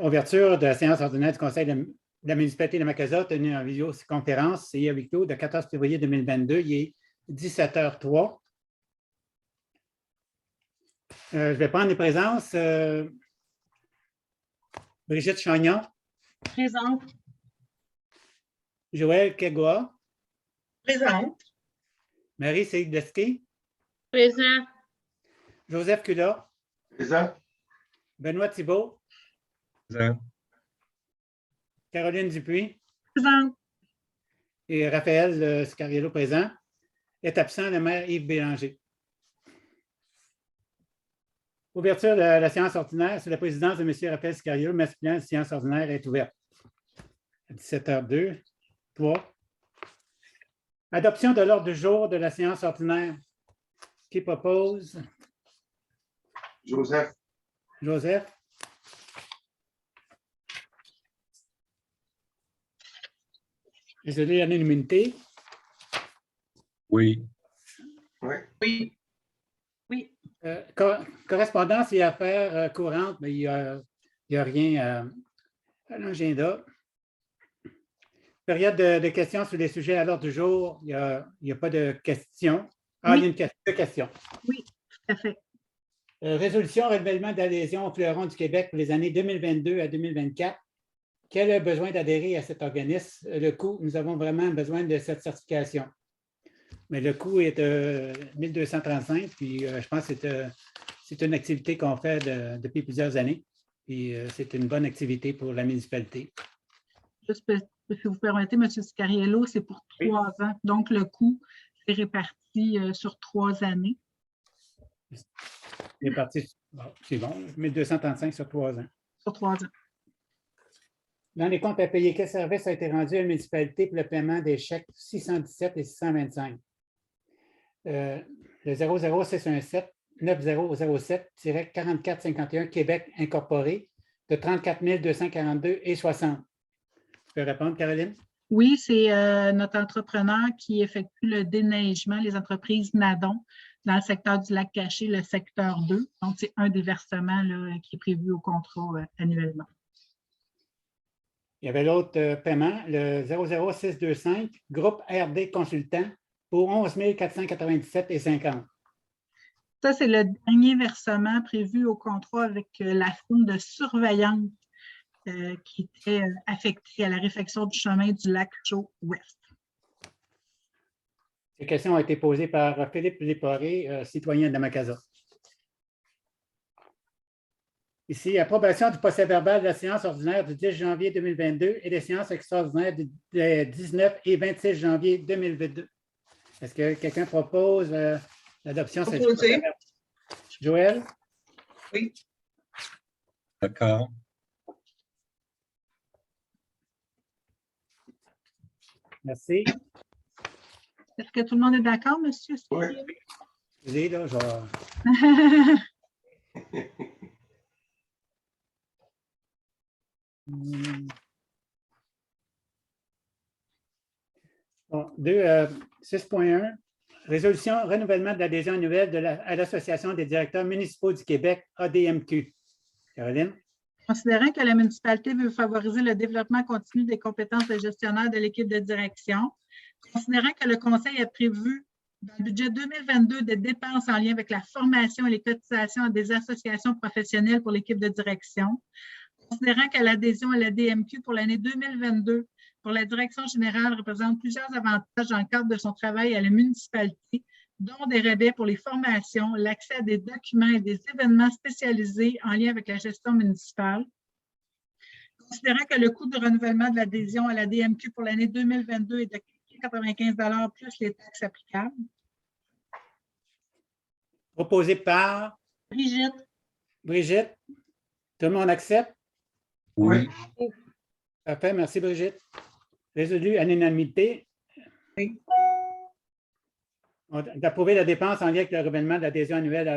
Ouverture de la séance ordinaire du Conseil de la municipalité de Macasa, tenue en visioconférence, c'est à huis clos, de 14 février 2022. Il est 17h03. Je vais prendre les présences. Brigitte Chagnon. Présente. Joël Kegoa. Présente. Marie Seigleski. Présent. Joseph Kula. Présent. Benoît Thibault. Présent. Caroline Dupuis. Présente. Et Raphaël Scariello présent. Est absent le maire Yves Bélanger. Ouverture de la séance ordinaire sous la présidence de M. Raphaël Scariello. Masculin, la séance ordinaire est ouverte. À 17h02. 3. Adoption de l'ordre du jour de la séance ordinaire. Qui propose? Joseph. Joseph. Résolu l'unanimité. Oui. Oui. Oui. Oui. Correspondance et affaires courantes, mais il n'y a rien à l'agenda. Période de questions sur les sujets à l'ordre du jour. Il n'y a pas de questions. Ah, oui. Il y a une question. Oui, tout à fait. Résolution renouvellement d'adhésion au fleuron du Québec pour les années 2022 à 2024. Quel est le besoin d'adhérer à cet organisme? Le coût, nous avons vraiment besoin de cette certification. Mais le coût est de 1235, puis je pense que c'est une activité qu'on fait depuis plusieurs années. Puis c'est une bonne activité pour la municipalité. Juste, si vous permettez, M. Scariello, c'est pour 3 ans. Donc, le coût est réparti sur 3 années. C'est bon, 1235 sur 3 ans. Sur 3 ans. Dans les comptes à payer, quel service a été rendu à la municipalité pour le paiement des chèques 617 et 625? Le 00617-9007-4451 Québec incorporé de 34 242 et 60. Tu peux répondre, Caroline? Oui, c'est notre entrepreneur qui effectue le déneigement, les entreprises Nadon, dans le secteur du lac Caché, le secteur 2. Donc, c'est un des versements là, qui est prévu au contrat annuellement. Il y avait l'autre paiement, le 00625, groupe RD Consultant, pour 11 497,50. Ça, c'est le dernier versement prévu au contrat avec la firme de surveillance qui était affectée à la réfection du chemin du lac Chaux-Ouest. Ces questions ont été posées par Philippe Léporé, citoyen de Macasa. Ici, approbation du procès-verbal de la séance ordinaire du 10 janvier 2022 et des séances extraordinaires du 19 et 26 janvier 2022. Est-ce que quelqu'un propose l'adoption de ce procès-verbal? Joël? Oui. D'accord. Merci. Est-ce que tout le monde est d'accord, monsieur? Oui. Excusez, là, je vais... Bon, 6.1, résolution renouvellement de l'adhésion annuelle à l'Association des directeurs municipaux du Québec, ADMQ. Caroline? Considérant que la municipalité veut favoriser le développement continu des compétences de gestionnaire de l'équipe de direction, considérant que le Conseil a prévu dans le budget 2022 des dépenses en lien avec la formation et les cotisations des associations professionnelles pour l'équipe de direction, considérant que l'adhésion à la DMQ pour l'année 2022 pour la direction générale représente plusieurs avantages dans le cadre de son travail à la municipalité, dont des rabais pour les formations, l'accès à des documents et des événements spécialisés en lien avec la gestion municipale. Considérant que le coût de renouvellement de l'adhésion à la DMQ pour l'année 2022 est de 95 $ plus les taxes applicables. Proposé par? Brigitte. Brigitte. Tout le monde accepte? Oui. Parfait, merci Brigitte. Résolu à l'unanimité. Oui. D'approuver la dépense en lien avec le renouvellement de l'adhésion annuelle à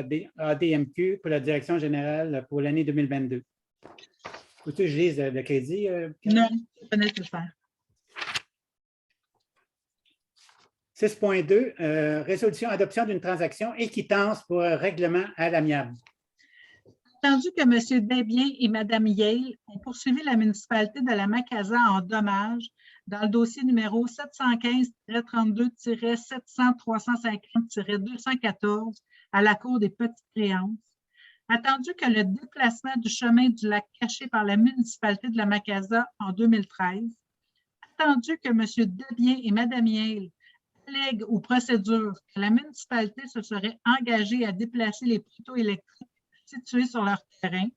ADMQ pour la direction générale pour l'année 2022. Faut-tu que je lise le crédit? Non, c'est pas nécessaire. 6.2, résolution adoption d'une transaction et quittance pour règlement à l'amiable. Attendu que M. Desbiens et Mme Yale ont poursuivi la municipalité de la Macasa en dommages dans le dossier numéro 715-32-700-350-214 à la Cour des petites créances. Attendu que le déplacement du chemin du lac caché par la municipalité de la Macasa en 2013. Attendu que M. Desbiens et Mme Yale allèguent aux procédures que la municipalité se serait engagée à déplacer les poteaux électriques situés sur leur terrain.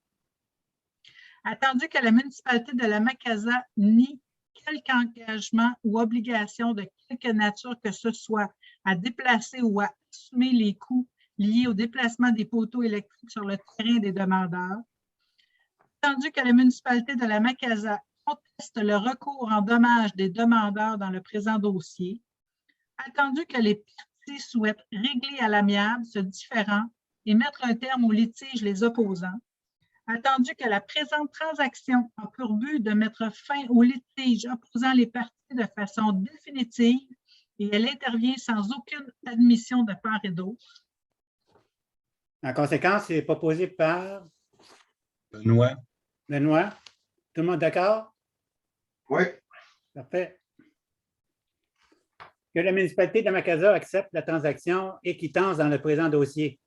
Attendu que la municipalité de la Macasa nie quelque engagement ou obligation de quelque nature que ce soit à déplacer ou à assumer les coûts liés au déplacement des poteaux électriques sur le terrain des demandeurs. Attendu que la municipalité de la Macasa conteste le recours en dommages des demandeurs dans le présent dossier. Attendu que les parties souhaitent régler à l'amiable ce différend et mettre un terme aux litiges les opposants. Attendu que la présente transaction a pour but de mettre fin aux litiges opposant les parties de façon définitive et elle intervient sans aucune admission de part et d'autre. En conséquence, c'est proposé par Benoît. Benoît. Tout le monde d'accord? Oui. Parfait. Que la municipalité de Macasa accepte la transaction et quittance dans le présent dossier.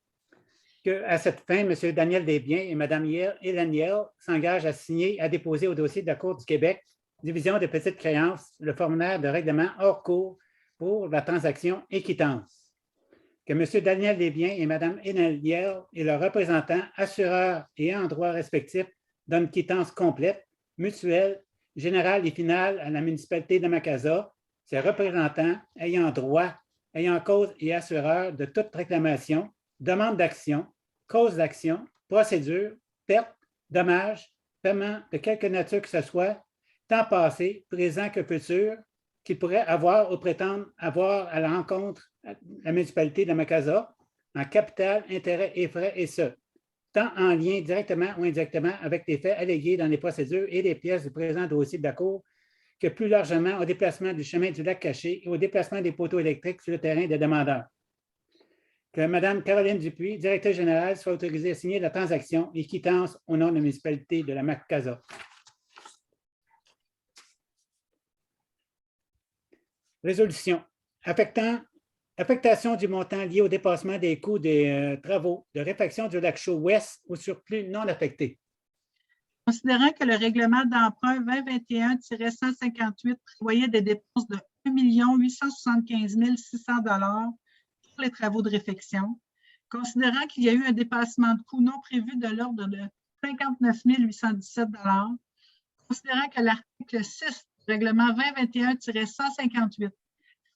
qu'à cette fin, M. Daniel Desbiens et Mme Hélène Yale s'engagent à signer, à déposer au dossier de la Cour du Québec, division des petites créances, le formulaire de règlement hors cours pour la transaction et quittance. Que M. Daniel Desbiens et Mme Hélène Yale et leurs représentants, assureurs et en droit respectifs donnent quittance complète, mutuelle, générale et finale à la municipalité de Macasa, ses représentants ayant droit, ayant cause et assureurs de toute réclamation, demande d'action, cause d'action, procédure, perte, dommage, paiement de quelque nature que ce soit, tant passé, présent que futur, qu'il pourrait avoir ou prétendre avoir à la rencontre de la municipalité de Macasa en capital, intérêt et frais, et ce, tant en lien directement ou indirectement avec les faits allégués dans les procédures et les pièces du présent dossier de la Cour, que plus largement au déplacement du chemin du lac caché et au déplacement des poteaux électriques sur le terrain des demandeurs. Que Mme Caroline Dupuis, directrice générale, soit autorisée à signer la transaction et quittance au nom de la municipalité de la Macasa. Résolution. Affectation du montant lié au dépassement des coûts des travaux de réfaction du lac Chaux ouest au surplus non affecté. Considérant que le règlement d'emprunt 2021-158 prévoyait des dépenses de 1 875 600 $ pour les travaux de réfection, considérant qu'il y a eu un dépassement de coûts non prévu de l'ordre de 59 817 $, considérant que l'article 6 du règlement 2021-158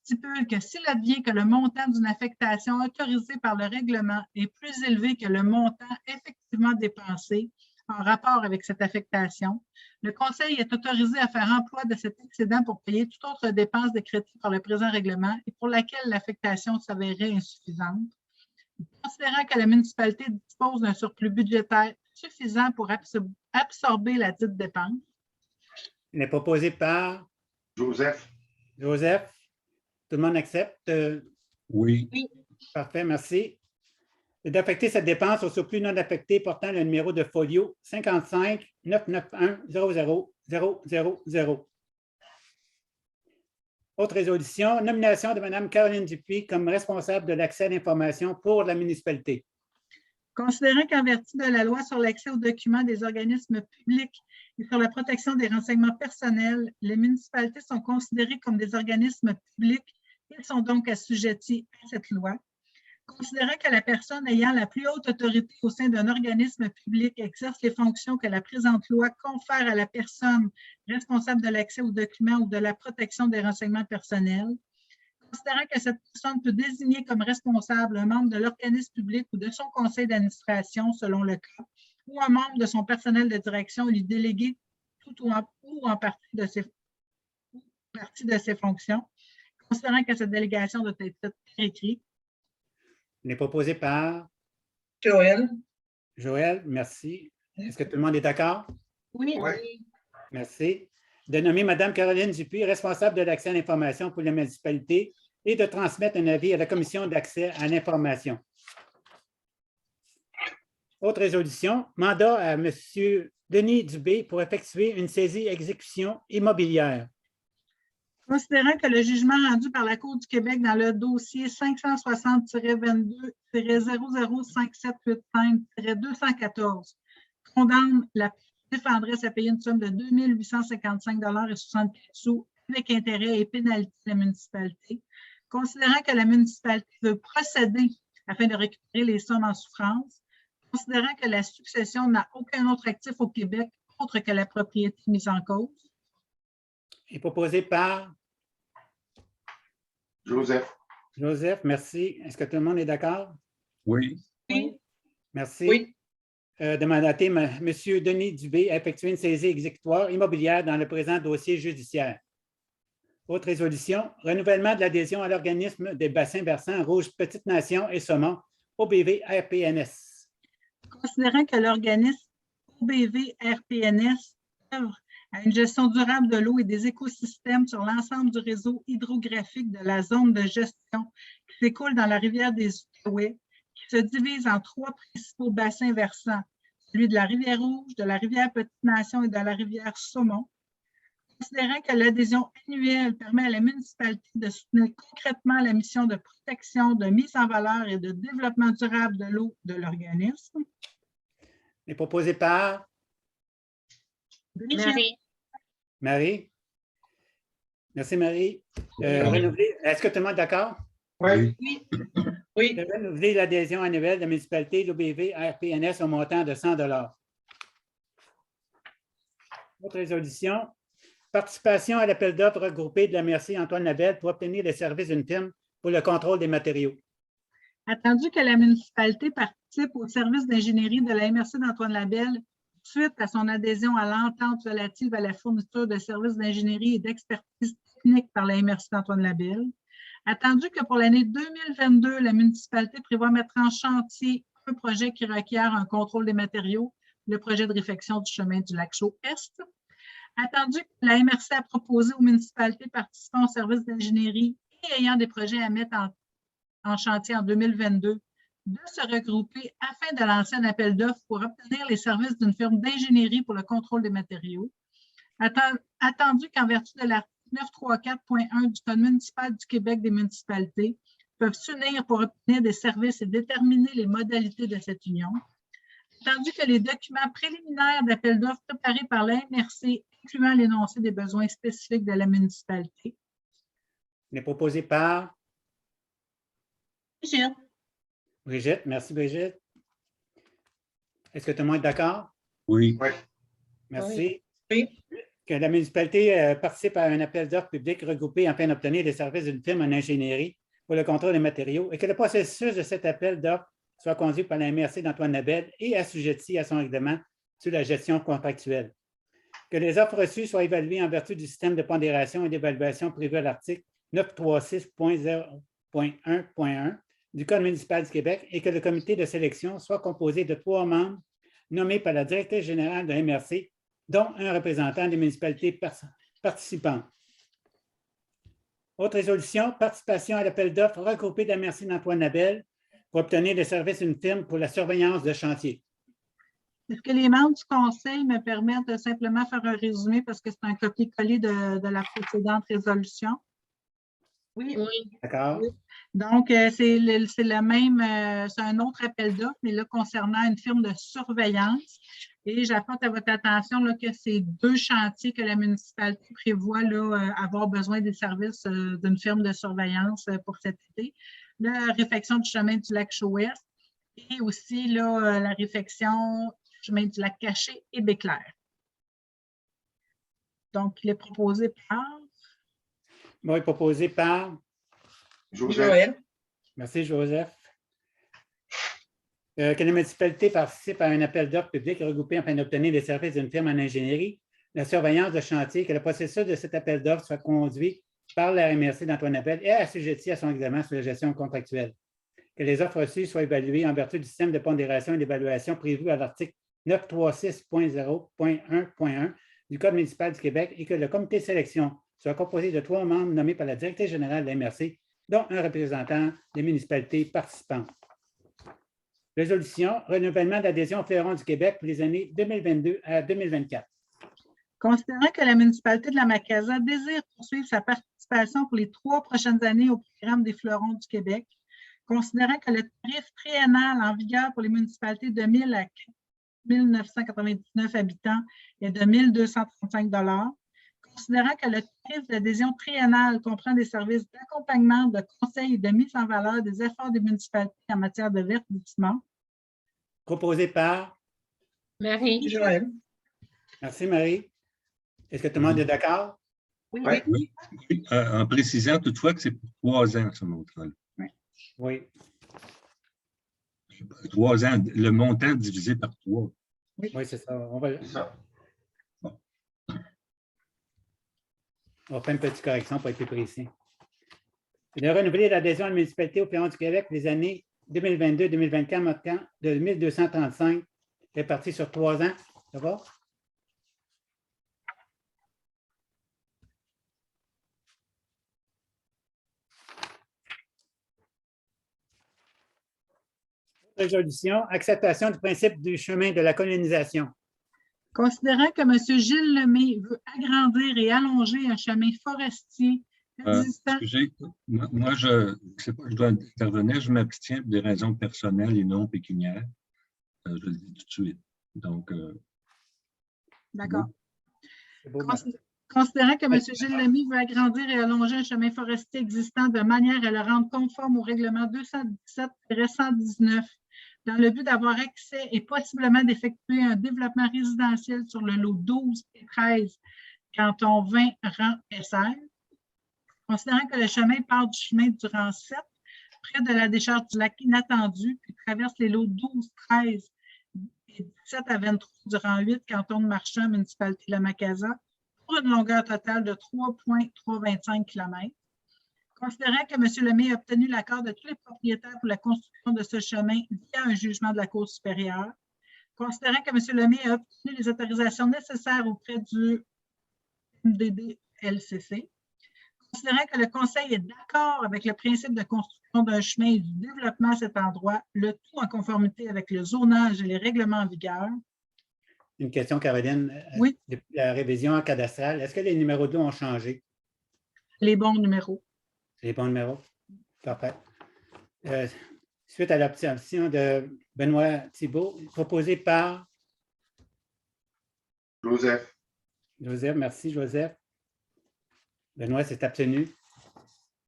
stipule que s'il advient que le montant d'une affectation autorisée par le règlement est plus élevé que le montant effectivement dépensé en rapport avec cette affectation, le Conseil est autorisé à faire emploi de cet excédent pour payer toute autre dépense décrétée par le présent règlement et pour laquelle l'affectation s'avérerait insuffisante. Considérant que la municipalité dispose d'un surplus budgétaire suffisant pour absorber la dite dépense. Il est proposé par Joseph. Joseph. Tout le monde accepte? Oui. Parfait, merci. D'affecter cette dépense au surplus non affecté portant le numéro de folio 55 991 00 000. Autre résolution, nomination de Mme Caroline Dupuis comme responsable de l'accès à l'information pour la municipalité. Considérant qu'en vertu de la loi sur l'accès aux documents des organismes publics et sur la protection des renseignements personnels, les municipalités sont considérées comme des organismes publics et sont donc assujetties à cette loi. Considérant que la personne ayant la plus haute autorité au sein d'un organisme public exerce les fonctions que la présente loi confère à la personne responsable de l'accès aux documents ou de la protection des renseignements personnels, considérant que cette personne peut désigner comme responsable un membre de l'organisme public ou de son conseil d'administration selon le cas, ou un membre de son personnel de direction et lui déléguer tout ou en partie de ses fonctions, considérant que cette délégation doit être écrite. Il est proposé par Joël. Joël, merci. Est-ce que tout le monde est d'accord? Oui. Merci. De nommer Mme Caroline Dupuis, responsable de l'accès à l'information pour la municipalité et de transmettre un avis à la commission d'accès à l'information. Autre résolution, mandat à M. Denis Dubé pour effectuer une saisie exécution immobilière. Considérant que le jugement rendu par la Cour du Québec dans le dossier 560-22-005785-214 condamne la défendresse à payer une somme de 2 855,64 avec intérêt et pénalité de la municipalité, considérant que la municipalité veut procéder afin de récupérer les sommes en souffrance, considérant que la succession n'a aucun autre actif au Québec autre que la propriété mise en cause. Est proposé par Joseph. Joseph. Merci. Est-ce que tout le monde est d'accord? Oui. Oui. Merci. Oui. De mandater M. Denis Dubé à effectuer une saisie exécutoire immobilière dans le présent dossier judiciaire. Autre résolution, renouvellement de l'adhésion à l'organisme des bassins versants Rouge Petite Nation et Saumon, OBV-RPNS. Considérant que l'organisme OBV-RPNS œuvre à une gestion durable de l'eau et des écosystèmes sur l'ensemble du réseau hydrographique de la zone de gestion qui s'écoule dans la rivière des Outaouais, qui se divise en 3 principaux bassins versants, celui de la rivière Rouge, de la rivière Petite Nation et de la rivière Saumon. Considérant que l'adhésion annuelle permet à la municipalité de soutenir concrètement la mission de protection, de mise en valeur et de développement durable de l'eau de l'organisme. Est proposé par Marie. Marie. Merci, Marie. Est-ce que tout le monde est d'accord? Oui. Oui. De renouveler l'adhésion annuelle de la municipalité de l'OBV-RPNS au montant de 100 $. Autre résolution, participation à l'appel d'offres regroupé de la MRC Antoine Labelle pour obtenir les services d'une firme pour le contrôle des matériaux. Attendu que la municipalité participe au service d'ingénierie de la MRC d'Antoine Labelle suite à son adhésion à l'entente relative à la fourniture de services d'ingénierie et d'expertise technique par la MRC d'Antoine Labelle. Attendu que pour l'année 2022, la municipalité prévoit mettre en chantier un projet qui requiert un contrôle des matériaux, le projet de réfection du chemin du Lac-Chaux-Est. Attendu que la MRC a proposé aux municipalités participant au service d'ingénierie et ayant des projets à mettre en chantier en 2022, de se regrouper afin de lancer un appel d'offres pour obtenir les services d'une firme d'ingénierie pour le contrôle des matériaux. Attendu qu'en vertu de l'article 934.1 du Code municipal du Québec des municipalités, peuvent s'unir pour obtenir des services et déterminer les modalités de cette union. Attendu que les documents préliminaires d'appel d'offres préparés par la MRC, incluant l'énoncé des besoins spécifiques de la municipalité. Il est proposé par Brigitte. Brigitte. Merci, Brigitte. Est-ce que tout le monde est d'accord? Oui. Oui. Merci. Oui. Que la municipalité participe à un appel d'offres public regroupé afin d'obtenir les services d'une firme en ingénierie pour le contrôle des matériaux et que le processus de cet appel d'offres soit conduit par la MRC d'Antoine Labelle et assujetti à son règlement sur la gestion contractuelle. Que les offres reçues soient évaluées en vertu du système de pondération et d'évaluation prévu à l'article 936.0.1.1 du Code municipal du Québec et que le comité de sélection soit composé de 3 membres nommés par la directrice générale de la MRC, dont un représentant des municipalités participantes. Autre résolution, participation à l'appel d'offres regroupé de la MRC d'Antoine Labelle pour obtenir des services d'une firme pour la surveillance de chantier. Est-ce que les membres du conseil me permettent de simplement faire un résumé parce que c'est un copier-coller de la précédente résolution? Oui. D'accord? Donc, c'est le même, c'est un autre appel d'offres, mais là, concernant une firme de surveillance. Et j'apporte à votre attention là, que c'est 2 chantiers que la municipalité prévoit là, avoir besoin des services d'une firme de surveillance pour cet été. La réfection du chemin du Lac-Chaux-Est et aussi là, la réfection du chemin du Lac-Caché et Béclair. Donc, il est proposé par... Bon, il est proposé par Joseph. Joël. Merci, Joseph. Que la municipalité participe à un appel d'offres public regroupé afin d'obtenir les services d'une firme en ingénierie, la surveillance de chantier, que le processus de cet appel d'offres soit conduit par la MRC d'Antoine Labelle et assujetti à son examen sur la gestion contractuelle. Que les offres reçues soient évaluées en vertu du système de pondération et d'évaluation prévu à l'article 936.0.1.1 du Code municipal du Québec et que le comité de sélection soit composé de 3 membres nommés par la directrice générale de la MRC, dont un représentant des municipalités participantes. Résolution, renouvellement d'adhésion au Fleuron du Québec pour les années 2022 à 2024. Considérant que la municipalité de la Macasa désire poursuivre sa participation pour les 3 prochaines années au programme des Fleurons du Québec, considérant que le tarif triennal en vigueur pour les municipalités de 1 000 à 1 999 habitants est de 1 235 $, considérant que le tarif d'adhésion triennale comprend des services d'accompagnement, de conseil et de mise en valeur des efforts des municipalités en matière de verdissement. Proposé par. Marie. Joël. Merci, Marie. Est-ce que tout le monde est d'accord? Oui. Oui. Oui. En précisant toutefois que c'est pour 3 ans, ce montant-là. Oui. 3 ans, le montant divisé par 3. Oui, c'est ça. On va C'est ça. faire une petite correction pour être plus précis. De renouveler l'adhésion à la municipalité au Fleuron du Québec pour les années 2022-2024, montant de 1 235 répartis sur 3 ans. Ça va? Résolution, acceptation du principe du chemin de la colonisation. Considérant que M. Gilles Lemay veut agrandir et allonger un chemin forestier existant. Excusez, moi, je ne sais pas, je dois intervenir, je m'abstiens pour des raisons personnelles et non pécuniaires. Je le dis tout de suite. Donc, D'accord. C'est beau, Considérant que M. Gilles Lemay veut agrandir et allonger un chemin forestier existant de manière à le rendre conforme au règlement 217-119 dans le but d'avoir accès et possiblement d'effectuer un développement résidentiel sur le lot 12 et 13, canton 20, rang SR. Considérant que le chemin part du chemin du rang 7, près de la décharge du lac Inattendu, puis traverse les lots 12, 13 et 17 à 23 du rang 8, canton de Marchand, municipalité de la Macasa, pour une longueur totale de 3,325 km. Considérant que M. Lemay a obtenu l'accord de tous les propriétaires pour la construction de ce chemin via un jugement de la Cour supérieure, considérant que M. Lemay a obtenu les autorisations nécessaires auprès du MDD-LCC, considérant que le Conseil est d'accord avec le principe de construction d'un chemin et du développement à cet endroit, le tout en conformité avec le zonage et les règlements en vigueur. Une question, Caroline. Oui. Depuis la révision cadastrale, est-ce que les numéros d'eau ont changé? Les bons numéros. Les bons numéros? Parfait. Suite à l'obtention de Benoît Thibault, proposé par Joseph. Joseph. Merci, Joseph. Benoît s'est abstenu.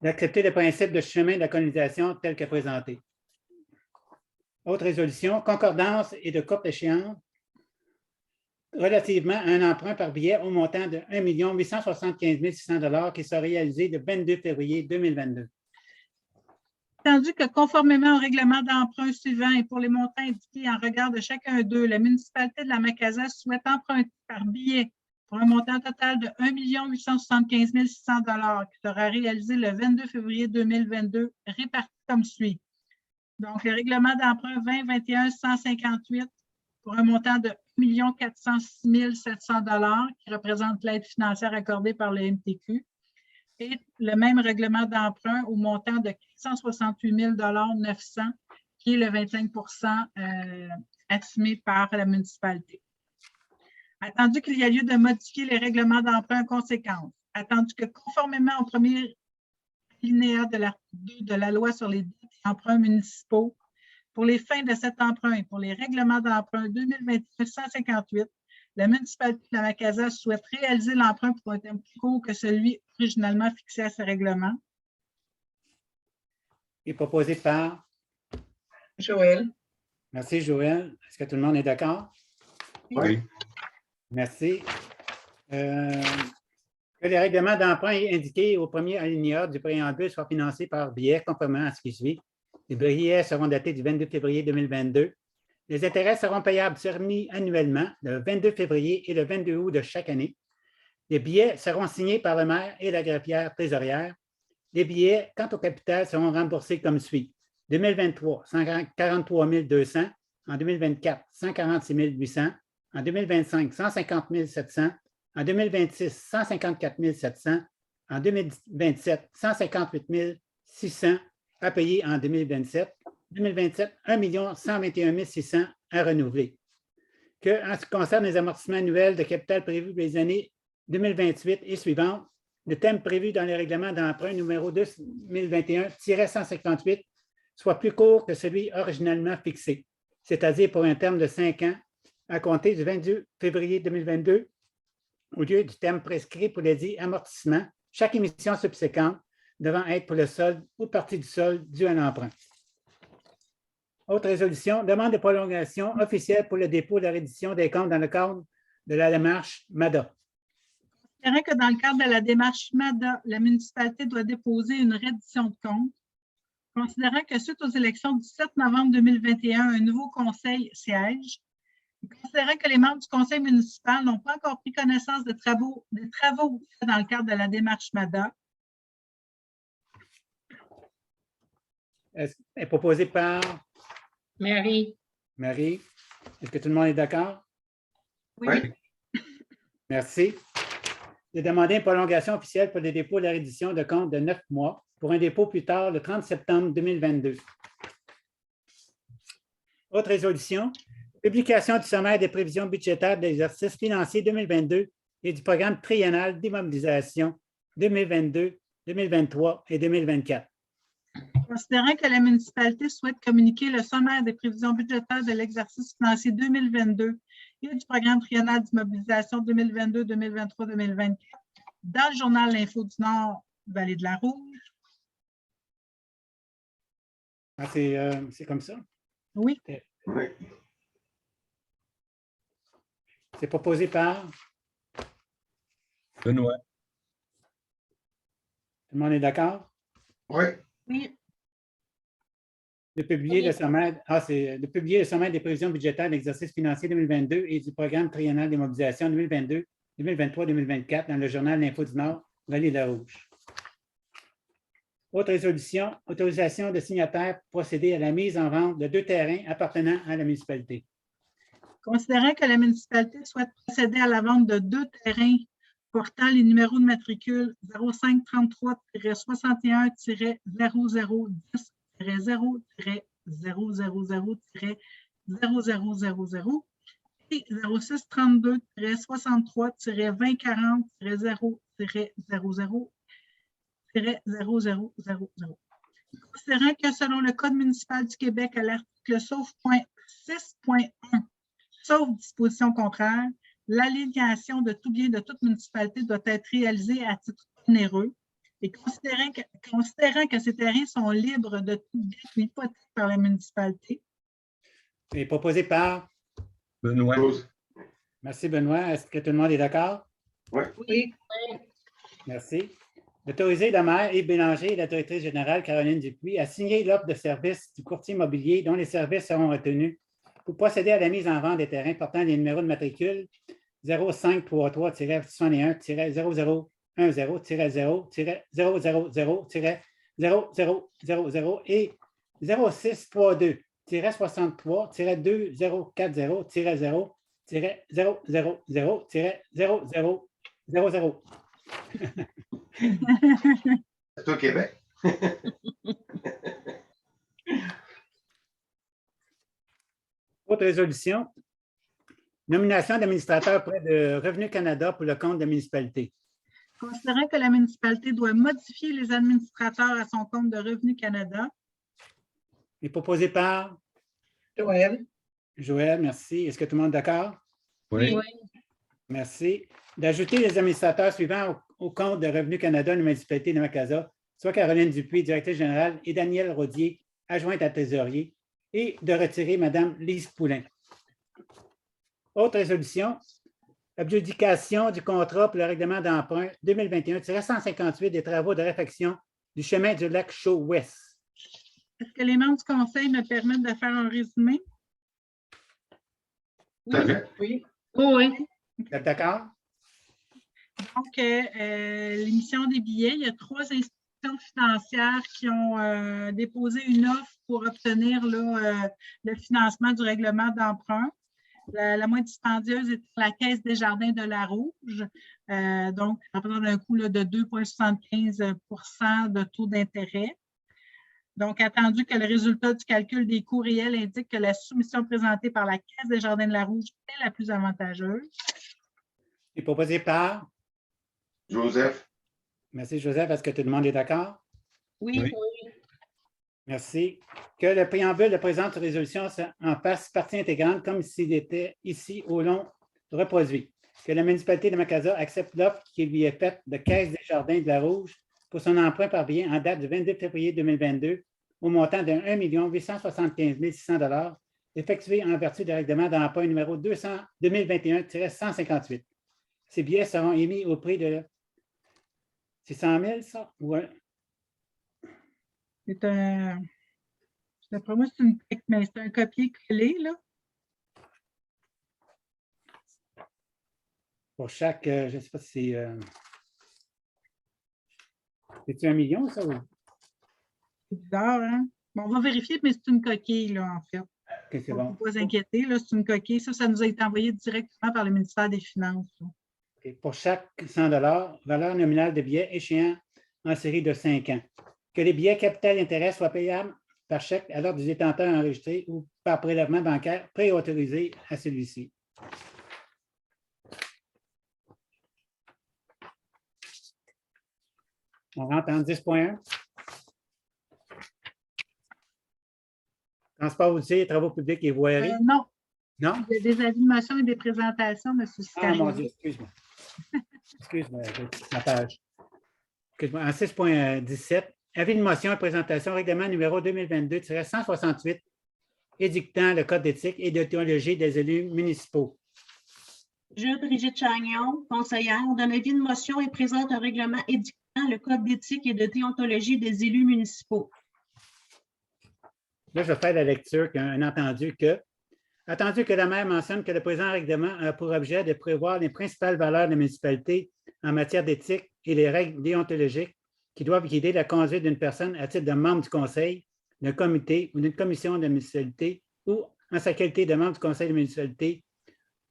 D'accepter le principe de chemin de la colonisation tel que présenté. Autre résolution, concordance et de courte échéance relativement à un emprunt par billet au montant de 1 875 600 $ qui sera réalisé le 22 février 2022. Attendu que conformément au règlement d'emprunt suivant et pour les montants indiqués en regard de chacun d'eux, la municipalité de la Macasa souhaite emprunter par billet pour un montant total de 1 875 600 $ qui sera réalisé le 22 février 2022, réparti comme suit. Donc, le règlement d'emprunt 2021-158 pour un montant de 1 406 700 $ qui représente l'aide financière accordée par le MTQ et le même règlement d'emprunt au montant de 468 900 $ qui est le 25 assumé par la municipalité. Attendu qu'il y a lieu de modifier les règlements d'emprunt en conséquence, attendu que conformément au premier alinéa de l'article 2 de la loi sur les dettes et emprunts municipaux, pour les fins de cet emprunt et pour les règlements d'emprunt 2021-158, la municipalité de la Macasa souhaite réaliser l'emprunt pour un terme plus court que celui originalement fixé à ce règlement. Et proposé par Joël. Merci, Joël. Est-ce que tout le monde est d'accord? oui. Merci. Que les règlements d'emprunt indiqués au premier alinéa du préambule soient financés par billet conformément à ce qui suit. Les billets seront datés du 22 février 2022. Les intérêts seront payables semi-annuellement, le 22 février et le 22 août de chaque année. Les billets seront signés par le maire et la greffière trésorière. Les billets, quant au capital, seront remboursés comme suit. 2023, 143 200. En 2024, 146 800. En 2025, 150 700. En 2026, 154 700. En 2027, 158 600 à payer en 2027. 2027, 1 121 600 à renouveler. Que, en ce qui concerne les amortissements annuels de capital prévus pour les années 2028 et suivantes, le thème prévu dans les règlements d'emprunt numéro 2021-158 soit plus court que celui originalement fixé, c'est-à-dire pour un terme de 5 ans à compter du 22 février 2022, au lieu du terme prescrit pour les dits amortissements, chaque émission subséquente devant être pour le solde ou partie du solde dû à l'emprunt. Autre résolution, demande de prolongation officielle pour le dépôt de la reddition des comptes dans le cadre de la démarche MADA. Considérant que dans le cadre de la démarche MADA, la municipalité doit déposer une reddition de compte, considérant que suite aux élections du 7 novembre 2021, un nouveau conseil siège, considérant que les membres du conseil municipal n'ont pas encore pris connaissance des travaux faits dans le cadre de la démarche MADA, Est proposée par Marie. Marie. Est-ce que tout le monde est d'accord? Oui. Merci. De demander une prolongation officielle pour le dépôt de la reddition de compte de 9 mois pour un dépôt plus tard le 30 septembre 2022. Autre résolution, publication du sommaire des prévisions budgétaires de l'exercice financier 2022 et du programme triennal d'immobilisation 2022, 2023 et 2024. considérant que la municipalité souhaite communiquer le sommaire des prévisions budgétaires de l'exercice financier 2022 et du programme triennal d'immobilisation 2022, 2023, 2024 dans le journal L'Info du Nord, Vallée de la Rouge. Ah, c'est comme ça? Oui. Oui. C'est proposé par? Benoît. Tout le monde est d'accord? Oui. Oui. De publier le sommaire, de publier le sommaire des prévisions budgétaires de l'exercice financier 2022 et du programme triennal d'immobilisation 2022, 2023, 2024 dans le journal L'Info du Nord, Vallée de la Rouge. Autre résolution, autorisation de signataire pour procéder à la mise en vente de 2 terrains appartenant à la municipalité. Considérant que la municipalité souhaite procéder à la vente de 2 terrains portant les numéros de matricule 0533-61-0-0-0-000-0000 et 0632-63-2040-0-0-0000. Considérant que selon le Code municipal du Québec à l'article 6.1, sauf disposition contraire, l'aliénation de tout bien de toute municipalité doit être réalisée à titre onéreux et considérant que ces terrains sont libres de tout bien hypothèque par la municipalité. C'est proposé par? Benoît. Chose. Merci, Benoît. Est-ce que tout le monde est d'accord? Oui. Oui. Merci. D'autoriser la maire Yves Bélanger et la directrice générale Caroline Dupuis à signer l'offre de service du courtier immobilier dont les services seront retenus pour procéder à la mise en vente des terrains portant les numéros de matricule 0533-61-0-0-10-0-000-0000 et 0632-62-040-0-000-0000. C'est au Québec. Autre résolution, nomination d'administrateur auprès de Revenu Canada pour le compte de la municipalité. Considérant que la municipalité doit modifier les administrateurs à son compte de Revenu Canada. Est proposé par? Joël. Joël, merci. Est-ce que tout le monde est d'accord? Oui. Merci. D'ajouter les administrateurs suivants au compte de Revenu Canada de la municipalité de Macasa, soit Caroline Dupuis, directrice générale, et Daniel Rodier, adjointe à trésorier, et de retirer Mme Lise Poulain. Autre résolution, adjudication du contrat pour le règlement d'emprunt 2021-158 des travaux de réfection du chemin du lac Chaux-Ouest. Est-ce que les membres du conseil me permettent de faire un résumé? Tout à fait. Oui. Oui. Vous êtes d'accord? Donc, l'émission des billets, il y a 3 institutions financières qui ont déposé une offre pour obtenir là, le financement du règlement d'emprunt. La moins dispendieuse est la Caisse des Jardins de la Rouge, donc ça représente un coût là, de 2,75 % de taux d'intérêt. Donc, attendu que le résultat du calcul des coûts réels indique que la soumission présentée par la Caisse des Jardins de la Rouge est la plus avantageuse. Et proposé par, Joseph, merci Joseph, est-ce que tout le monde est d'accord? Oui. Oui. Merci. Que le préambule de présente résolution en fasse partie intégrante comme s'il était ici au long reproduit. Que la municipalité de Macasa accepte l'offre qui lui est faite de Caisse des Jardins de la Rouge pour son emprunt par bien en date du 22 février 2022 au montant de 1 875 600 $ effectué en vertu du règlement d'emprunt numéro 2021-158. Ces billets seront émis au prix de 600 000, ça? Ouais. C'est un. D'après moi, c'est un copier-coller, là. Pour chaque, je ne sais pas si c'est. C'est-tu 1 million, ça? Ou? C'est bizarre, hein? Bon, on va vérifier, mais c'est une coquille, là, en fait. OK, c'est Il ne bon. faut pas s'inquiéter, là, c'est une coquille. Ça nous a été envoyé directement par le ministère des Finances. Okay. Pour chaque 100 $, valeur nominale de billets échéant en série de 5 ans. Que les billets capital intérêt soient payables par chèque à l'ordre du détenteur enregistré ou par prélèvement bancaire préautorisé à celui-ci. On rentre en 10.1. Transport routier, travaux publics et voiries. Non. Non? Il y a des animations et des présentations, M. Ah, mon Scariolo. Dieu, excuse-moi. Excuse-moi, ma page. Excuse-moi. En 6.17, avis de motion et présentation, règlement numéro 2022-168, édictant le code d'éthique et de théologie des élus municipaux. Je, Brigitte Chagnon, conseillère, donne avis de motion et présente un règlement édictant le code d'éthique et de déontologie des élus municipaux. Là, je vais faire la lecture attendu que la maire mentionne que le présent règlement a pour objet de prévoir les principales valeurs de la municipalité en matière d'éthique et les règles déontologiques qui doivent guider la conduite d'une personne à titre de membre du conseil, d'un comité ou d'une commission de municipalité ou en sa qualité de membre du conseil de municipalité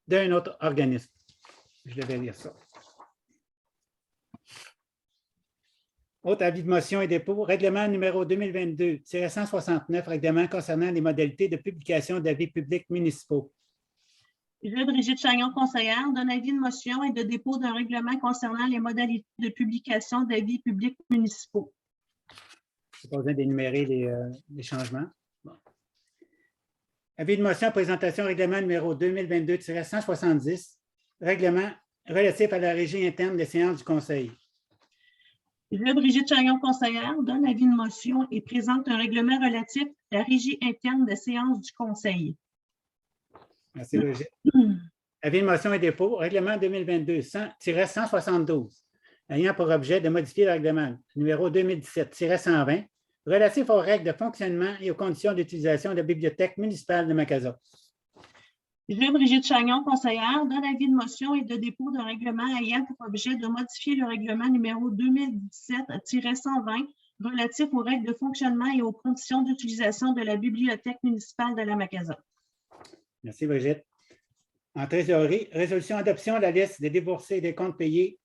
d'un autre organisme. Je vais lire ça. Autre avis de motion et dépôt, règlement numéro 2022-169, règlement concernant les modalités de publication d'avis publics municipaux. Je, Brigitte Chagnon, conseillère, donne avis de motion et de dépôt d'un règlement concernant les modalités de publication d'avis publics municipaux. Je n'ai pas besoin d'énumérer les changements. Bon. Avis de motion, présentation, règlement numéro 2022-170, règlement relatif à la régie interne des séances du conseil. Je, Brigitte Chagnon, conseillère, donne avis de motion et présente un règlement relatif à la régie interne des séances du conseil. Merci, Brigitte. Avis de motion et dépôt, règlement 2022-172, ayant pour objet de modifier le règlement numéro 2017-120, relatif aux règles de fonctionnement et aux conditions d'utilisation de la bibliothèque municipale de Macasa. Je, Brigitte Chagnon, conseillère, donne avis de motion et de dépôt d'un règlement ayant pour objet de modifier le règlement numéro 2017-120 relatif aux règles de fonctionnement et aux conditions d'utilisation de la bibliothèque municipale de la Macasa. Merci, Brigitte. En trésorerie, résolution adoption de la liste des déboursés et des comptes payés.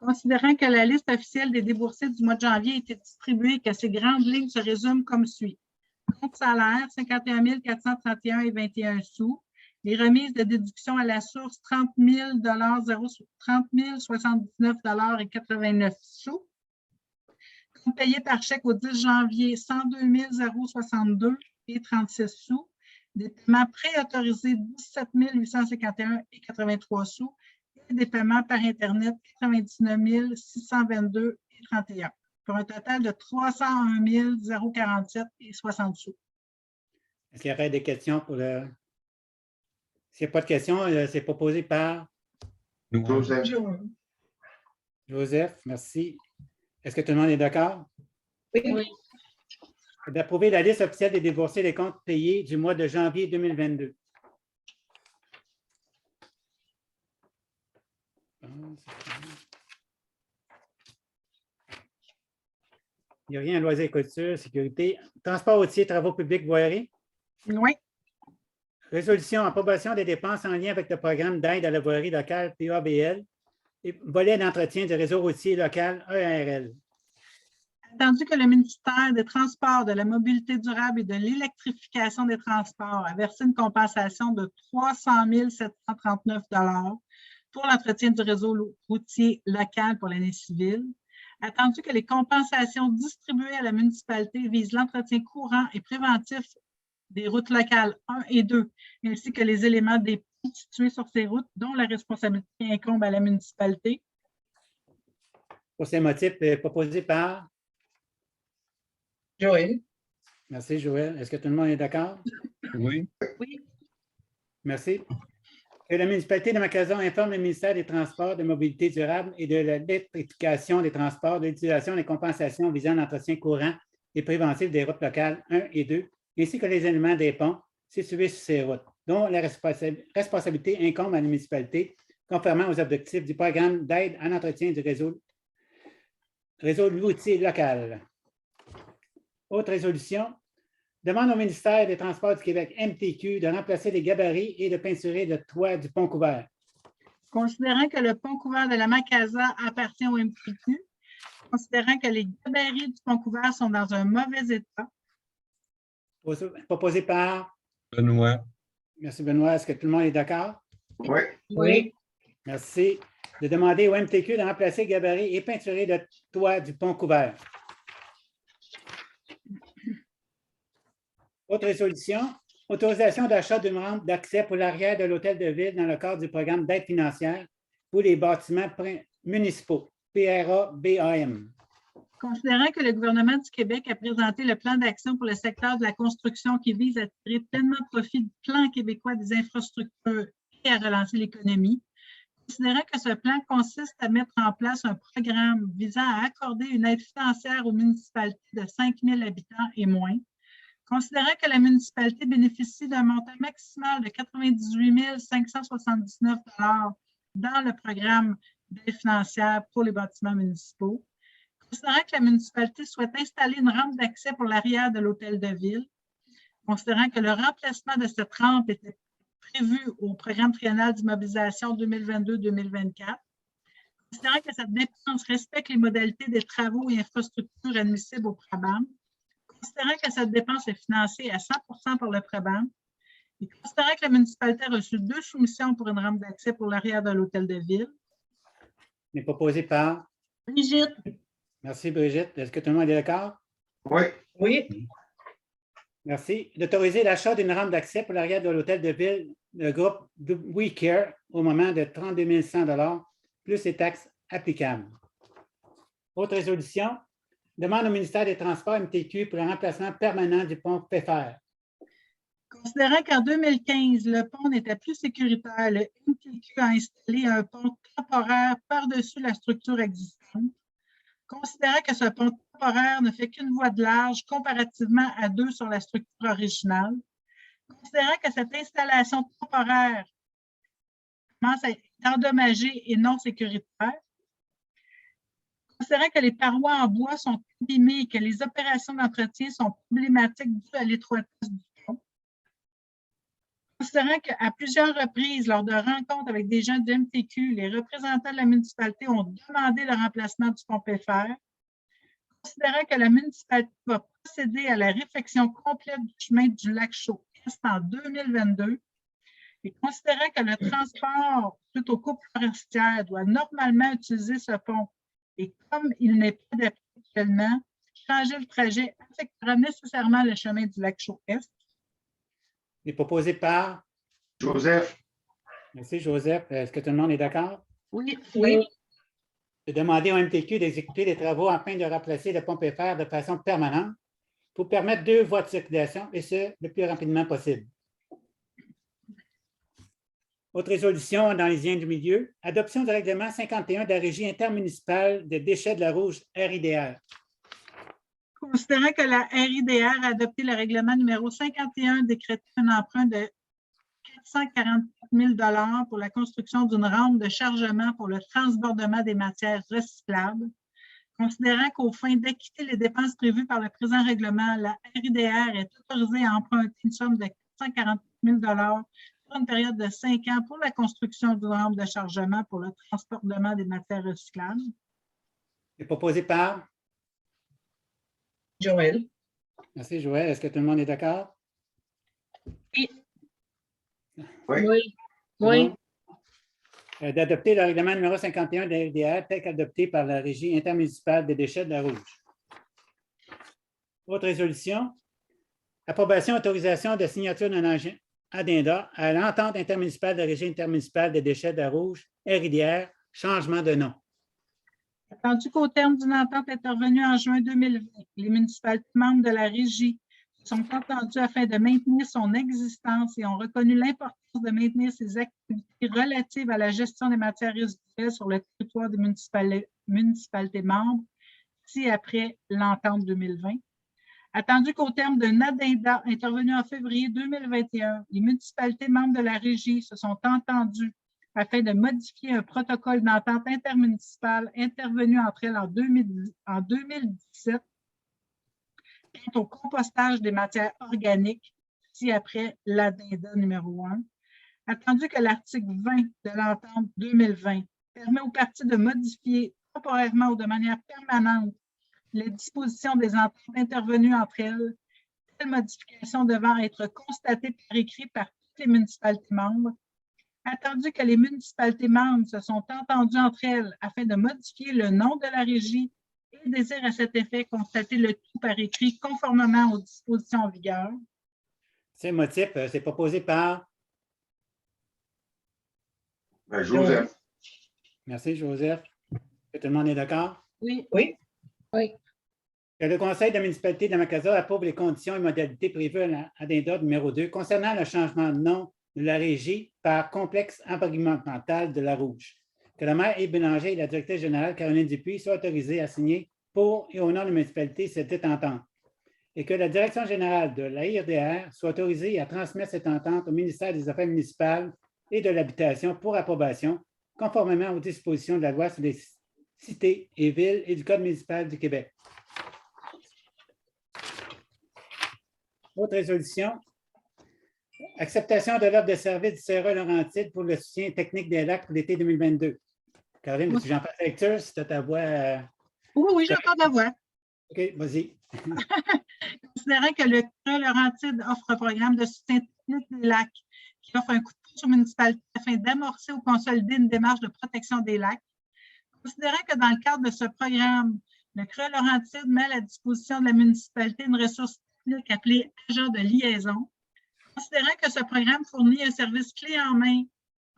Considérant que la liste officielle des déboursés du mois de janvier a été distribuée et que ces grandes lignes se résument comme suit. Compte salaire, 51 431,21 $. Les remises de déduction à la source, 30 079,89 $. Compte payé par chèque au 10 janvier, 102 062,36 $. Des paiements préautorisés, 17 851,83 $. Et des paiements par Internet, 99 622,31 $. Pour un total de 301 047,60 $. Est-ce qu'il y aurait des questions pour le. S'il n'y a pas de questions, c'est proposé par Joseph, Joseph. Merci. Est-ce que tout le monde est d'accord? Oui. D'approuver la liste officielle des déboursés des comptes payés du mois de janvier 2022. Il n'y a rien à loisirs et culture, sécurité. Transport routier, travaux publics, voirie. Oui. Résolution, approbation des dépenses en lien avec le programme d'aide à la voirie locale PABL et volet d'entretien du réseau routier local EARL. Attendu que le ministère des Transports, de la Mobilité durable et de l'Électrification des Transports a versé une compensation de 300 739 $ pour l'entretien du réseau routier local pour l'année civile. Attendu que les compensations distribuées à la municipalité visent l'entretien courant et préventif des routes locales 1 et 2, ainsi que les éléments des ponts situés sur ces routes dont la responsabilité incombe à la municipalité. Pour ces motifs, proposé par. Joël. Merci, Joël. Est-ce que tout le monde est d'accord? Oui, Oui. Merci. Que la municipalité de Macazon informe le ministère des Transports, de Mobilité durable et de l'électrification des transports de l'utilisation des compensations visant l'entretien courant et préventif des routes locales 1 et 2, ainsi que les éléments des ponts situés sur ces routes, dont la responsabilité incombe à la municipalité, conformément aux objectifs du programme d'aide à l'entretien du réseau routier local. Autre résolution. Demande au ministère des Transports du Québec, MTQ, de remplacer les gabarits et de peinturer le toit du pont couvert. Considérant que le pont couvert de la Macasa appartient au MTQ, considérant que les gabarits du pont couvert sont dans un mauvais état. Proposé par. Benoît. Merci, Benoît. Est-ce que tout le monde est d'accord? Oui. Oui. Merci. De demander au MTQ de remplacer les gabarits et peinturer le toit du pont couvert. Autre résolution, autorisation d'achat d'une rampe d'accès pour l'arrière de l'hôtel de ville dans le cadre du programme d'aide financière pour les bâtiments municipaux, PRA-BAM. Considérant que le gouvernement du Québec a présenté le plan d'action pour le secteur de la construction qui vise à tirer pleinement profit du plan québécois des infrastructures et à relancer l'économie, considérant que ce plan consiste à mettre en place un programme visant à accorder une aide financière aux municipalités de 5 000 habitants et moins, considérant que la municipalité bénéficie d'un montant maximal de 98 579 $ dans le programme d'aide financière pour les bâtiments municipaux, considérant que la municipalité souhaite installer une rampe d'accès pour l'arrière de l'hôtel de ville, considérant que le remplacement de cette rampe était prévu au programme triennal d'immobilisation 2022-2024, considérant que cette dépense respecte les modalités des travaux et infrastructures admissibles au PRABAM, considérant que cette dépense est financée à 100% par le PRABAM, et considérant que la municipalité a reçu 2 soumissions pour une rampe d'accès pour l'arrière de l'hôtel de ville. Mais proposé par. Brigitte. Merci, Brigitte. Est-ce que tout le monde est d'accord? Oui. Oui. Merci. D'autoriser l'achat d'une rampe d'accès pour l'arrière de l'hôtel de ville, le groupe WeCare, au moment de 32 100 $ plus les taxes applicables. Autre résolution. Demande au ministère des Transports MTQ pour un remplacement permanent du pont Pfeffer. Considérant qu'en 2015, le pont n'était plus sécuritaire, le MTQ a installé un pont temporaire par-dessus la structure existante. Considérant que ce pont temporaire ne fait qu'une voie de large comparativement à 2 sur la structure originale, considérant que cette installation temporaire commence à être endommagée et non sécuritaire, considérant que les parois en bois sont abîmées et que les opérations d'entretien sont problématiques dues à l'étroitesse du pont, considérant qu'à plusieurs reprises, lors de rencontres avec des gens du MTQ, les représentants de la municipalité ont demandé le remplacement du pont Pfeffer, considérant que la municipalité va procéder à la réfection complète du chemin du Lac-Chaux-Est en 2022, et considérant que le transport suite aux coupes forestières doit normalement utiliser ce pont, et comme il n'est pas adapté actuellement, changer le trajet affectera nécessairement le chemin du Lac-Chaux-Est. Il est proposé par. Joseph. Merci, Joseph. Est-ce que tout le monde est d'accord? Oui. Oui. De demander au MTQ d'exécuter les travaux afin de remplacer le pont Pfeffer de façon permanente pour permettre 2 voies de circulation, et ce, le plus rapidement possible. Autre résolution dans les liens du milieu, adoption du règlement 51 de la Régie intermunicipale des déchets de la Rouge RIDR. Considérant que la RIDR a adopté le règlement numéro 51 décrétant un emprunt de 444 000 $ pour la construction d'une rampe de chargement pour le transbordement des matières recyclables, considérant qu'aux fins d'acquitter les dépenses prévues par le présent règlement, la RIDR est autorisée à emprunter une somme de 440 000 $ pour une période de 5 ans pour la construction d'une rampe de chargement pour le transportement des matières recyclables. C'est proposé par. Joël. Merci, Joël. Est-ce que tout le monde est d'accord? Oui. Oui. Tout le Oui. monde? D'adopter le règlement numéro 51 de la RDR tel qu'adopté par la Régie intermunicipale des déchets de la Rouge. Autre résolution. Approbation, autorisation de signature d'un addenda à l'entente intermunicipale de la Régie intermunicipale des déchets de la Rouge, RDR, changement de nom. Attendu qu'au terme d'une entente intervenue en juin 2020, les municipalités membres de la Régie sont entendues afin de maintenir son existence et ont reconnu l'importance de maintenir ses activités relatives à la gestion des matières résiduelles sur le territoire des municipalités membres, ci-après l'entente 2020. Attendu qu'au terme d'un addenda intervenu en février 2021, les municipalités membres de la Régie se sont entendues afin de modifier un protocole d'entente intermunicipale intervenu entre elles en 2017 quant au compostage des matières organiques, ci-après l'addenda numéro 1. Attendu que l'article 20 de l'entente 2020 permet aux parties de modifier temporairement ou de manière permanente les dispositions des ententes intervenues entre elles, telle modification devant être constatée par écrit par toutes les municipalités membres. Attendu que les municipalités membres se sont entendues entre elles afin de modifier le nom de la Régie et désirent à cet effet constater le tout par écrit conformément aux dispositions en vigueur. Ces motifs, c'est proposé par. Joseph. Merci, Joseph. Est-ce que tout le monde est d'accord? Oui. Oui. Oui. Que le Conseil de la municipalité de Macasa approuve les conditions et modalités prévues à l'addenda numéro 2 concernant le changement de nom de la Régie par complexe environnemental de la Rouge. Que le maire Yves Bélanger et la directrice générale Caroline Dupuis soient autorisés à signer pour et au nom de la municipalité cette entente. Et que la direction générale de la IRDR soit autorisée à transmettre cette entente au ministère des Affaires municipales et de l'Habitation pour approbation, conformément aux dispositions de la loi sur les cités et villes et du Code municipal du Québec. Autre résolution. Acceptation de l'offre de service du CRA Laurentide pour le soutien technique des lacs pour l'été 2022. Caroline, veux-tu que j'en fasse la lecture si tu as ta voix? Oui, j'entends ta voix. OK, vas-y. Considérant que le CRA Laurentide offre un programme de soutien technique des lacs qui offre un coup de pouce aux municipalités afin d'amorcer ou consolider une démarche de protection des lacs. Considérant que dans le cadre de ce programme, le CRA Laurentide met à la disposition de la municipalité une ressource technique appelée agent de liaison. Considérant que ce programme fournit un service clé en main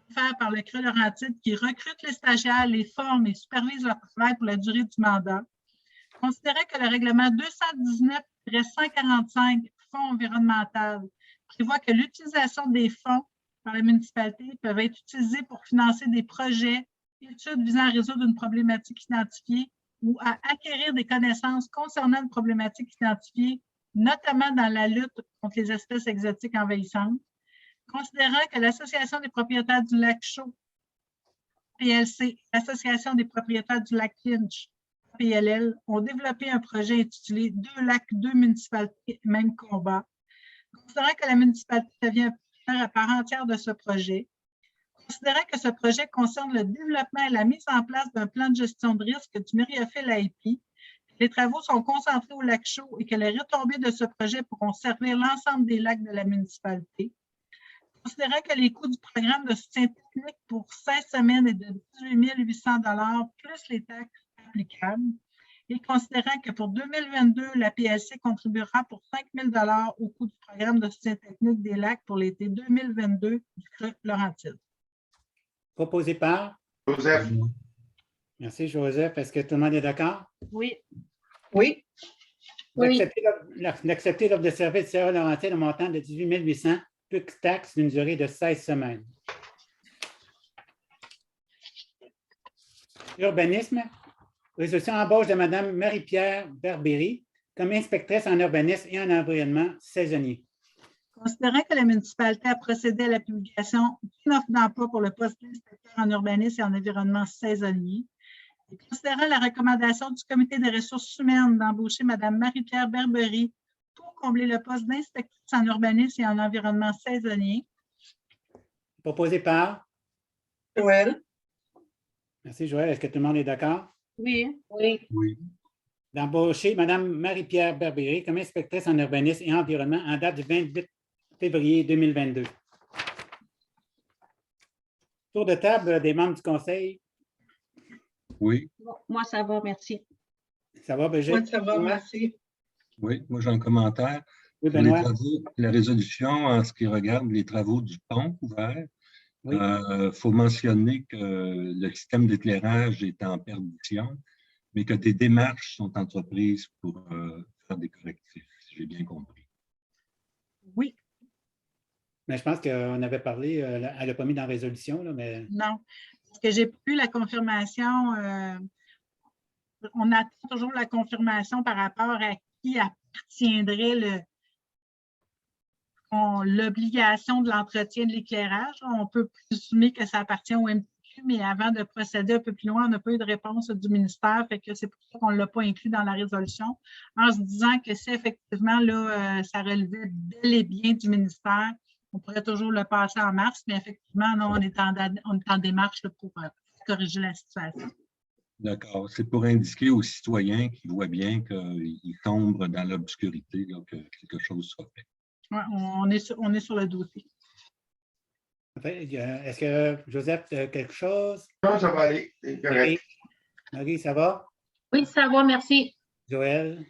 offert par le CRA Laurentide qui recrute les stagiaires, les forme et supervise leur travail pour la durée du mandat. Considérant que le règlement 219-145 fonds environnemental prévoit que l'utilisation des fonds par la municipalité peuvent être utilisés pour financer des projets, études visant à résoudre une problématique identifiée ou à acquérir des connaissances concernant une problématique identifiée, notamment dans la lutte contre les espèces exotiques envahissantes. Considérant que l'Association des propriétaires du lac Chaux, PLC, l'Association des propriétaires du lac Finch, PLL, ont développé un projet intitulé « Deux lacs, deux municipalités, même combat ». Considérant que la municipalité devient un partenaire à part entière de ce projet, considérant que ce projet concerne le développement et la mise en place d'un plan de gestion de risque du myriaphile AIP, les travaux sont concentrés au lac Chaux et que les retombées de ce projet pourront servir l'ensemble des lacs de la municipalité. Considérant que les coûts du programme de soutien technique pour 16 semaines est de 18 800 $ plus les taxes applicables, et considérant que pour 2022, la PLC contribuera pour 5 000 $ au coût du programme de soutien technique des lacs pour l'été 2022 du CRA Laurentide. Proposé par? Joseph. Merci, Joseph. Est-ce que tout le monde est d'accord? Oui. Oui. Oui. D'accepter l'offre de service du CRA Laurentide au montant de 18 800 $ plus taxes d'une durée de 16 semaines. Urbanisme. Résolution embauche de Mme Marie-Pierre Berbéry comme inspectrice en urbanisme et en environnement saisonnier. Considérant que la municipalité a procédé à la publication d'une offre d'emploi pour le poste d'inspecteur en urbanisme et en environnement saisonnier, et considérant la recommandation du Comité des ressources humaines d'embaucher Mme Marie-Pierre Berbéry pour combler le poste d'inspectrice en urbanisme et en environnement saisonnier. Proposé par? Joël. Merci, Joël. Est-ce que tout le monde est d'accord? Oui. Oui. Oui. d'embaucher Mme Marie-Pierre Barbieri comme inspectrice en urbanisme et environnement en date du 28 février 2022. Tour de table des membres du conseil. Oui, Bon, moi, ça va, merci. Ça va, Brigitte? Oui, ça va, merci. oui, moi j'ai un commentaire. Oui, Sur les Benoît? travaux, la résolution en ce qui regarde les travaux du pont ouvert, Oui. faut mentionner que le système d'éclairage est en perdition, mais que des démarches sont entreprises pour faire des correctifs, si j'ai bien compris. Oui, Mais je pense qu'on avait parlé, elle n'a pas mis dans la résolution, là, mais non. Parce que j'ai plus la confirmation. On attend toujours la confirmation par rapport à qui appartiendrait l'obligation de l'entretien de l'éclairage. On peut présumer que ça appartient au MTQ, mais avant de procéder un peu plus loin, on n'a pas eu de réponse du ministère, fait que c'est pour ça qu'on ne l'a pas inclus dans la résolution, en se disant que si effectivement là, ça relevait bel et bien du ministère, on pourrait toujours le passer en mars, mais effectivement, non, on est en démarche là, pour corriger la situation. D'accord. C'est pour indiquer aux citoyens qui voient bien qu'ils tombent dans l'obscurité, que quelque chose soit fait. Ouais, on est sur le dossier. est-ce que Joseph a quelque chose? Non, ça va aller. C'est correct. Marie, ça va? Oui, ça va, merci. Joël?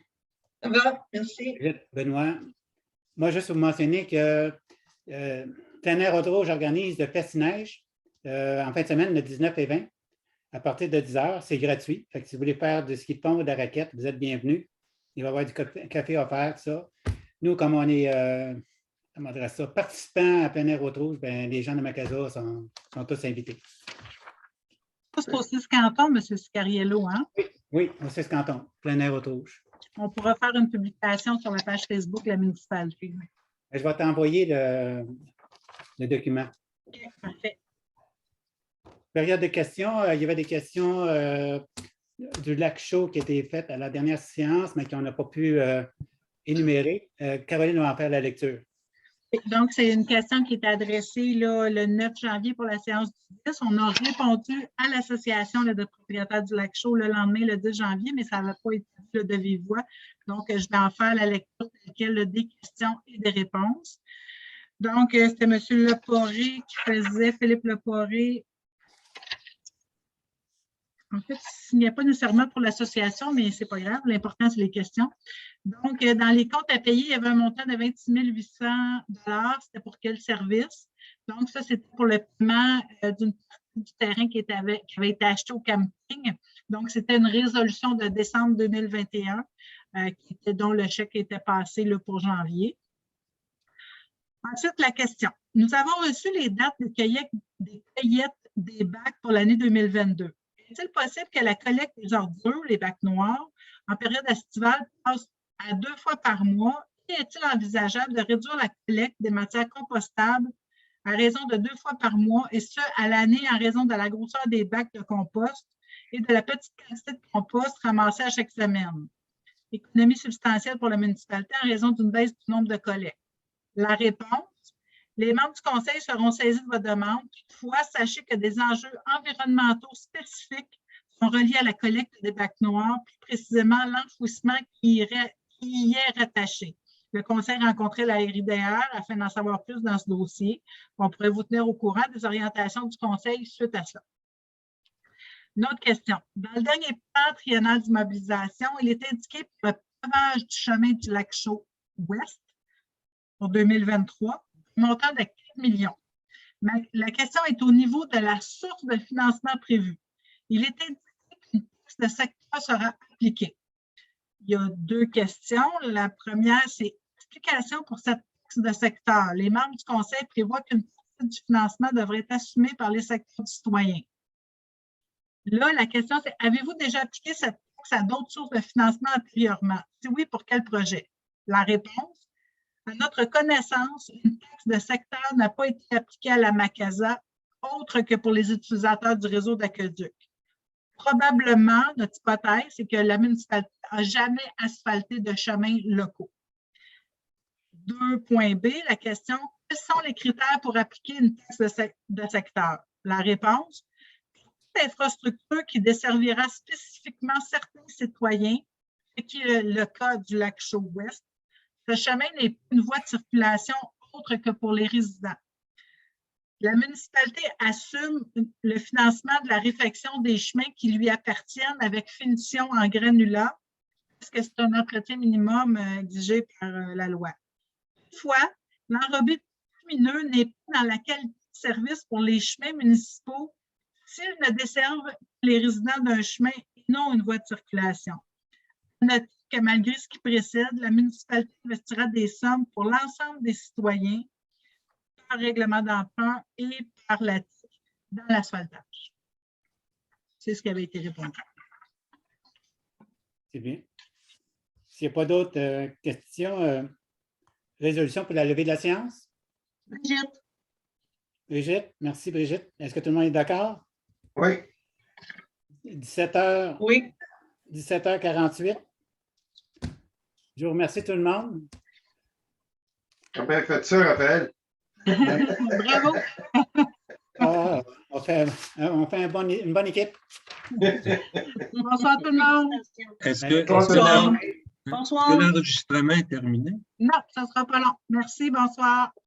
Ça va, merci. Benoît? Moi, juste vous mentionner que Plein Air Auto-Rouge organise le Festi-Neige en fin de semaine, le 19 et 20, à partir de 10 h. C'est gratuit. Fait que si vous voulez faire du ski de fond ou de la raquette, vous êtes bienvenus. Il va y avoir du café offert, ça. Nous, comme on est participants à Plein Air Auto-Rouge, les gens de Macasa sont tous invités. C'est au 6 Canton, M. Scariello, hein? Oui, au 6 Canton, Plein Air Auto-Rouge. On pourra faire une publication sur la page Facebook de la municipalité. Je vais t'envoyer le document. OK, parfait. Période de questions. Il y avait des questions du lac chaud qui étaient faites à la dernière séance, mais qu'on n'a pas pu énumérer. Caroline va en faire la lecture. Donc, c'est une question qui est adressée là, le 9 janvier pour la séance du 10. On a répondu à l'association de propriétaires du lac chaud le lendemain, le 10 janvier, mais ça n'avait pas été dit de vive voix. Donc, je vais en faire la lecture des questions et des réponses. Donc, c'était M. Leporé qui faisait, Philippe Leporé. En fait, il n'y a pas nécessairement pour l'association, mais ce n'est pas grave. L'important, c'est les questions. Donc, dans les comptes à payer, il y avait un montant de 26 800 $. C'était pour quel service? Donc, ça, c'était pour le paiement d'une partie du terrain qui avait été acheté au camping. Donc, c'était une résolution de décembre 2021 dont le chèque était passé là, pour janvier. Ensuite, la question. Nous avons reçu les dates des cueillettes des bacs pour l'année 2022. Est-il possible que la collecte des ordures, les bacs noirs, en période estivale, passe à 2 fois par mois? Et est-il envisageable de réduire la collecte des matières compostables à raison de 2 fois par mois, et ce, à l'année, en raison de la grosseur des bacs de compost et de la petite quantité de compost ramassée à chaque semaine? Économie substantielle pour la municipalité en raison d'une baisse du nombre de collectes. La réponse? Les membres du conseil seront saisis de votre demande. Toutefois, sachez que des enjeux environnementaux spécifiques sont reliés à la collecte des bacs noirs, plus précisément l'enfouissement qui y est rattaché. Le conseil rencontrait la RIDR afin d'en savoir plus dans ce dossier. On pourrait vous tenir au courant des orientations du conseil suite à ça. Une autre question. Dans le dernier plan triennal d'immobilisation, il est indiqué pour le pavage du chemin du lac Chaud ouest pour 2023, un montant de 4 millions. Mais la question est au niveau de la source de financement prévue. Il est indiqué qu'une taxe de secteur sera appliquée. Il y a 2 questions. La première, c'est explication pour cette taxe de secteur. Les membres du conseil prévoient qu'une partie du financement devrait être assumée par les secteurs citoyens. Là, la question, c'est avez-vous déjà appliqué cette taxe à d'autres sources de financement antérieurement? Si oui, pour quel projet? La réponse? À notre connaissance, une taxe de secteur n'a pas été appliquée à la Macasa, autre que pour les utilisateurs du réseau d'aqueduc. Probablement, notre hypothèse, c'est que la municipalité n'a jamais asphalté de chemins locaux. 2.b, la question, quels sont les critères pour appliquer une taxe de secteur? La réponse, toute infrastructure qui desservira spécifiquement certains citoyens ce qui est le cas du lac Chaux-Ouest. Ce chemin n'est pas une voie de circulation autre que pour les résidents. La municipalité assume le financement de la réfection des chemins qui lui appartiennent avec finition en granulat, parce que c'est un entretien minimum exigé par la loi. Toutefois, l'enrobé lumineux n'est pas dans la qualité de service pour les chemins municipaux s'ils ne desservent les résidents d'un chemin et non une voie de circulation. Notez que malgré ce qui précède, la municipalité investira des sommes pour l'ensemble des citoyens par règlement d'emprunt et par la TIC dans l'asphaltage. C'est ce qui avait été répondu. C'est bien. S'il n'y a pas d'autres questions, résolution pour la levée de la séance? Brigitte. Brigitte, merci Brigitte. Est-ce que tout le monde est d'accord? Oui. 17h, Oui. 17h48. Je vous remercie tout le monde. T'as bien fait ça, Raphaël. Bravo! Ah, on fait une bonne équipe. Bonsoir tout le monde. Est-ce que Bonsoir. l'enregistrement est terminé? Non, ça ne sera pas long. Merci, bonsoir.